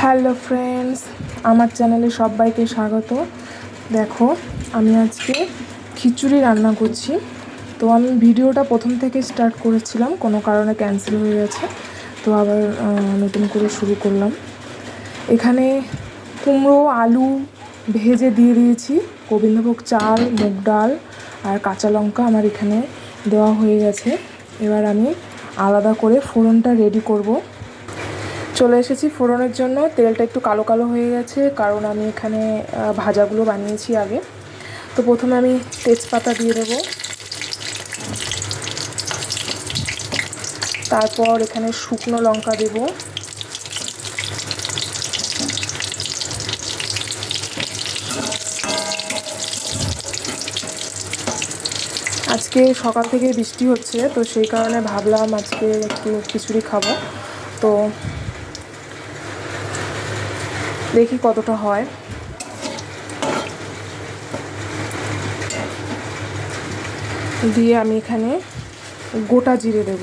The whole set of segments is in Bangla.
হ্যালো ফ্রেন্ডস, আমার চ্যানেলে সবাইকে স্বাগত। দেখো, আমি আজকে খিচুড়ি রান্না করছি। তো আমি ভিডিওটা প্রথম থেকে স্টার্ট করেছিলাম, কোনো কারণে ক্যান্সেল হয়ে গেছে, তো আবার নতুন করে শুরু করলাম। এখানে কুমড়ো আলু ভেজে দিয়ে দিয়েছি, গোবিন্দভোগ চাল, মুগ ডাল আর কাঁচা লঙ্কা আমার এখানে দেওয়া হয়ে গেছে। এবার আমি আলাদা করে ফোড়নটা রেডি করব। চলে এসেছি ফোড়নের জন্য। তেলটা একটু কালো কালো হয়ে গেছে, কারণ আমি এখানে ভাজাগুলো বানিয়েছি আগে। তো প্রথমে আমি তেজপাতা দিয়ে দেবো, তারপর এখানে শুকনো লঙ্কা দেব, আজকে সকাল থেকে বৃষ্টি হচ্ছে, তো সেই কারণে ভাবলাম আজকে একটু খিচুড়ি খাবো। তো দেখি কতটা হয়। দিয়ে আমি এখানে গোটা জিরে দেব,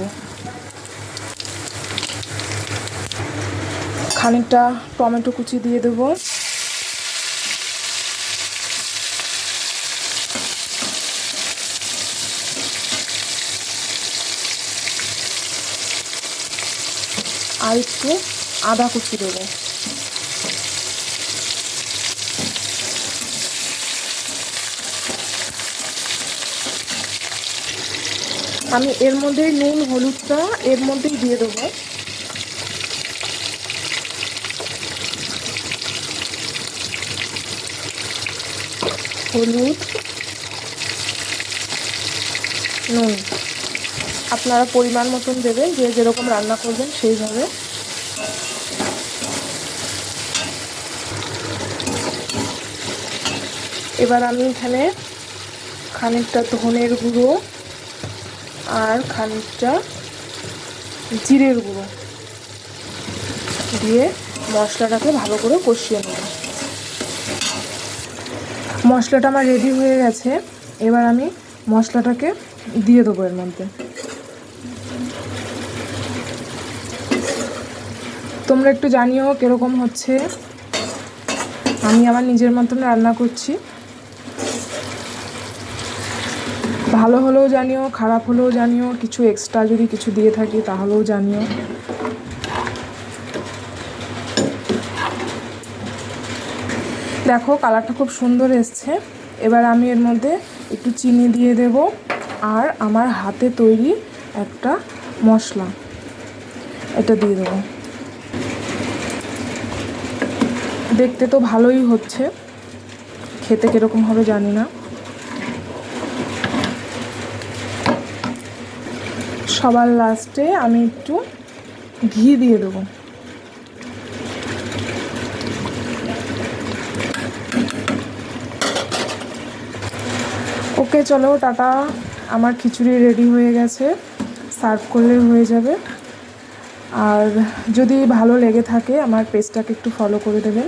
খানিকটা টমেটো কুচি দিয়ে দেব, আর একটু আদা কুচি দেবো। আমি এর মধ্যে নুন হলুদটা এর মধ্যেই দিয়ে দেবো। হলুদ, নুন আপনারা পরিমাণ মতন দেবেন, যে যেরকম রান্না করবেন সেইভাবে। এবার আমি এখানে খানিকটা ধনের গুঁড়ো আর খানিকটা জিরের গুঁড়ো দিয়ে মশলাটাকে ভালো করে কষিয়ে নেব। মশলাটা আমার রেডি হয়ে গেছে। এবার আমি মশলাটাকে দিয়ে দেবো এর মধ্যে। তোমরা একটু জানিও কীরকম হচ্ছে। আমি আমার নিজের মতন রান্না করছি, ভালো হলেও জানিও, খারাপ হলেও জানিও, কিছু এক্সট্রা যদি কিছু দিয়ে থাকি তাহলেও জানিও। দেখো, কালারটা খুব সুন্দর এসছে। এবার আমি এর মধ্যে একটু চিনি দিয়ে দেব, আর আমার হাতে তৈরি একটা মশলা এটা দিয়ে দেবো। দেখতে তো ভালোই হচ্ছে, খেতে কীরকম হবে জানি না। সবার লাস্টে আমি একটু ঘি দিয়ে দেবো। ওকে, চলো টাটা। আমার খিচুড়ি রেডি হয়ে গেছে, সার্ভ করলে হয়ে যাবে। আর যদি ভালো লেগে থাকে আমার পেজটাকে একটু ফলো করে দেবেন।